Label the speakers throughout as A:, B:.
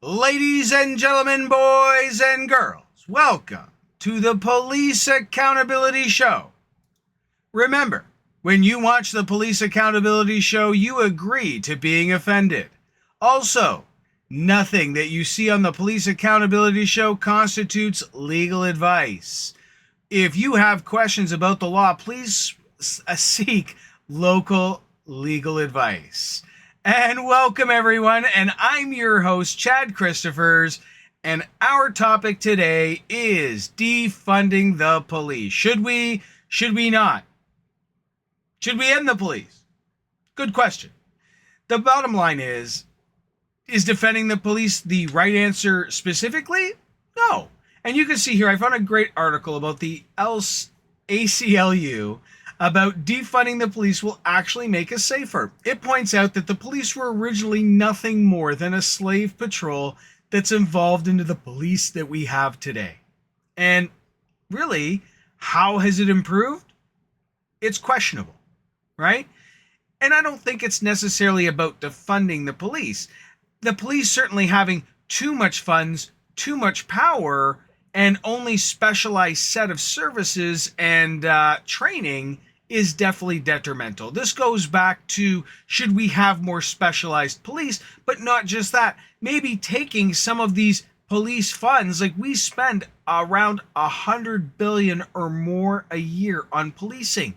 A: Ladies and gentlemen, boys and girls, welcome to the Police Accountability Show. Remember, when you watch the Police Accountability Show, you agree to being offended. Also, nothing that you see on the Police Accountability Show constitutes legal advice. If you have questions about the law, please seek local legal advice. And welcome everyone, and I'm your host, Chad Christophers, and our topic today is defunding the police. Should we not? Should we end the police? Good question. The bottom line is defending the police the right answer specifically? No. And you can see here, I found a great article about the ACLU about defunding the police will actually make us safer. It points out that the police were originally nothing more than a slave patrol that's evolved into the police that we have today. And really, how has it improved? It's questionable, right? And I don't think it's necessarily about defunding the police. The police certainly having too much funds, too much power, and only specialized set of services and training is definitely detrimental. This goes back to, should we have more specialized police? But not just that, maybe taking some of these police funds, like we spend around $100 billion or more a year on policing.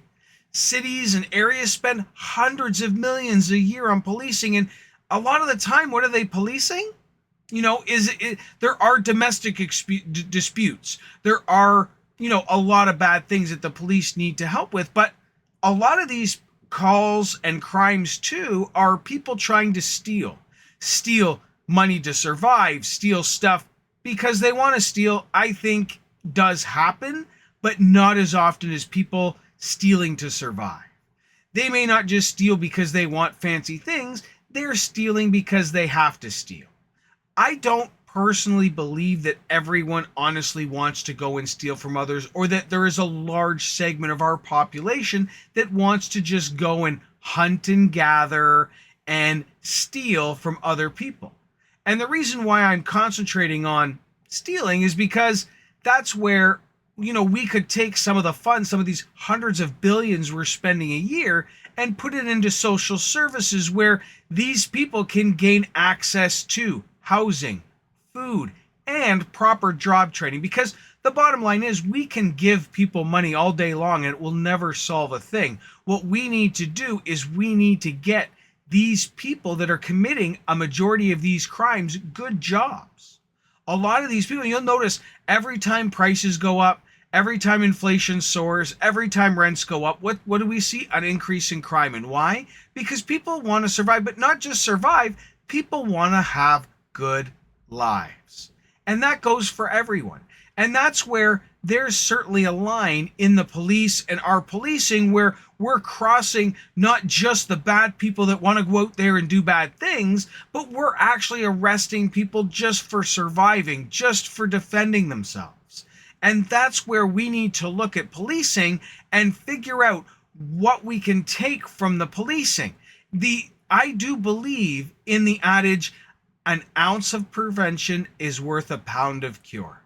A: Cities and areas spend hundreds of millions a year on policing, and a lot of the time, what are they policing? You know, there are domestic disputes. There are, a lot of bad things that the police need to help with. But a lot of these calls and crimes, too, are people trying to steal money to survive, steal stuff because they want to steal. I think does happen, but not as often as people stealing to survive. They may not just steal because they want fancy things. They're stealing because they have to steal. I don't personally believe that everyone honestly wants to go and steal from others, or that there is a large segment of our population that wants to just go and hunt and gather and steal from other people. And the reason why I'm concentrating on stealing is because that's where, we could take some of the funds, some of these hundreds of billions we're spending a year, and put it into social services where these people can gain access to housing, food, and proper job training. Because the bottom line is, we can give people money all day long and it will never solve a thing. What we need to do is we need to get these people that are committing a majority of these crimes good jobs. A lot of these people, you'll notice every time prices go up, every time inflation soars, every time rents go up, what do we see? An increase in crime. And why? Because people want to survive, but not just survive, people want to have good lives. And that goes for everyone. And that's where there's certainly a line in the police and our policing where we're crossing not just the bad people that want to go out there and do bad things, but we're actually arresting people just for surviving, just for defending themselves. And that's where we need to look at policing and figure out what we can take from the policing. I do believe in the adage, an ounce of prevention is worth a pound of cure.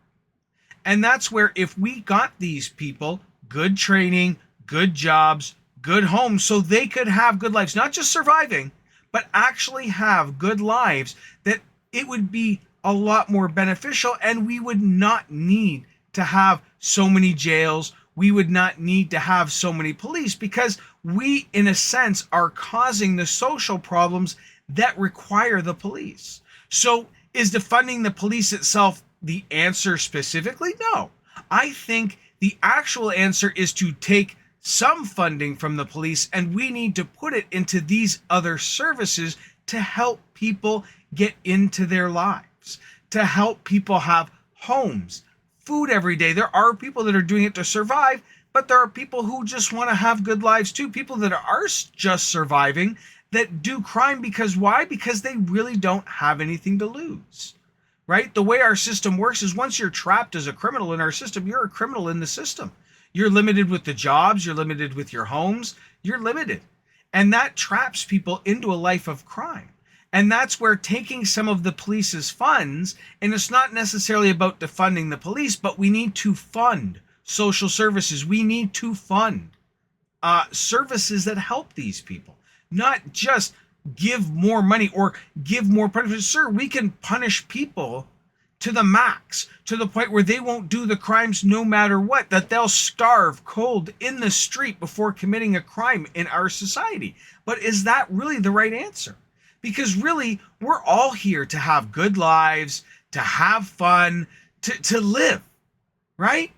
A: And that's where if we got these people good training, good jobs, good homes, so they could have good lives, not just surviving, but actually have good lives, that it would be a lot more beneficial, and we would not need to have so many jails. We would not need to have so many police, because we, in a sense, are causing the social problems that require the police. So is defunding the police itself the answer specifically? No. I think the actual answer is to take some funding from the police, and we need to put it into these other services to help people get into their lives, to help people have homes, food every day. There are people that are doing it to survive, but there are people who just want to have good lives too. People that are just surviving that do crime because why? Because they really don't have anything to lose, right? The way our system works is once you're trapped as a criminal in our system, you're a criminal in the system. You're limited with the jobs, you're limited with your homes, you're limited. And that traps people into a life of crime. And that's where taking some of the police's funds, and it's not necessarily about defunding the police, but we need to fund social services. We need to fund services that help these people, not just give more money or give more punishment. Sir, we can punish people to the max, to the point where they won't do the crimes no matter what, that they'll starve cold in the street before committing a crime in our society. But is that really the right answer? Because really, we're all here to have good lives, to have fun, to live, right?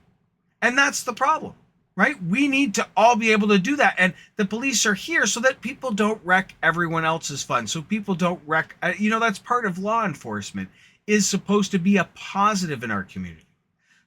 A: And that's the problem, right? We need to all be able to do that. And the police are here so that people don't wreck everyone else's fun. So people don't wreck, that's part of law enforcement, is supposed to be a positive in our community.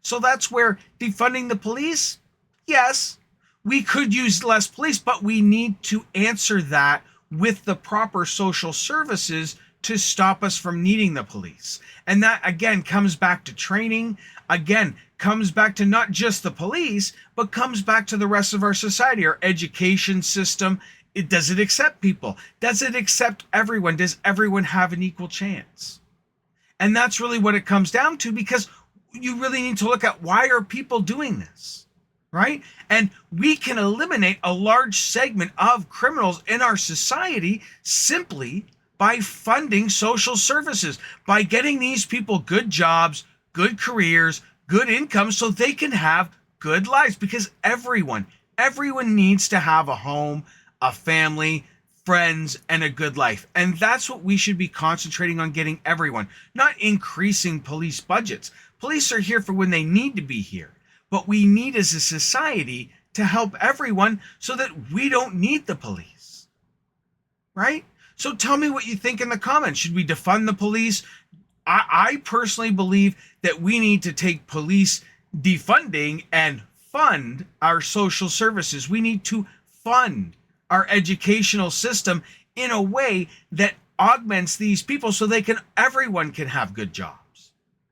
A: So that's where defunding the police, yes, we could use less police, but we need to answer that with the proper social services to stop us from needing the police. And that, again, comes back to training, again, comes back to not just the police, but comes back to the rest of our society, our education system. Does it accept people? Does it accept everyone? Does everyone have an equal chance? And that's really what it comes down to, because you really need to look at, why are people doing this, right? And we can eliminate a large segment of criminals in our society simply by funding social services, by getting these people good jobs, good careers, good income, so they can have good lives. Because everyone needs to have a home, a family, friends, and a good life. And that's what we should be concentrating on, getting everyone, not increasing police budgets. Police are here for when they need to be here. But we need, as a society, to help everyone so that we don't need the police, right? So tell me what you think in the comments. Should we defund the police? I personally believe that we need to take police defunding and fund our social services. We need to fund our educational system in a way that augments these people so everyone can have good jobs.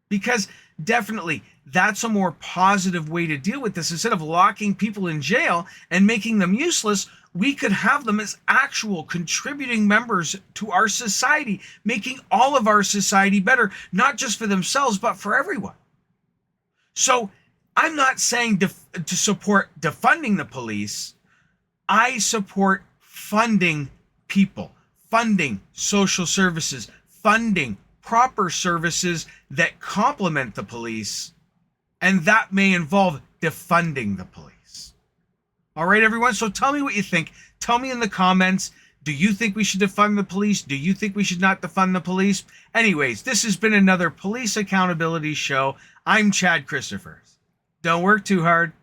A: Because definitely, that's a more positive way to deal with this. Instead of locking people in jail and making them useless, we could have them as actual contributing members to our society, making all of our society better, not just for themselves, but for everyone. So I'm not saying to support defunding the police. I support funding people, funding social services, funding proper services that complement the police, and that may involve defunding the police. All right, everyone, so tell me what you think. Tell me in the comments, do you think we should defund the police? Do you think we should not defund the police? Anyways, this has been another Police Accountability Show. I'm Chad Christopher. Don't work too hard.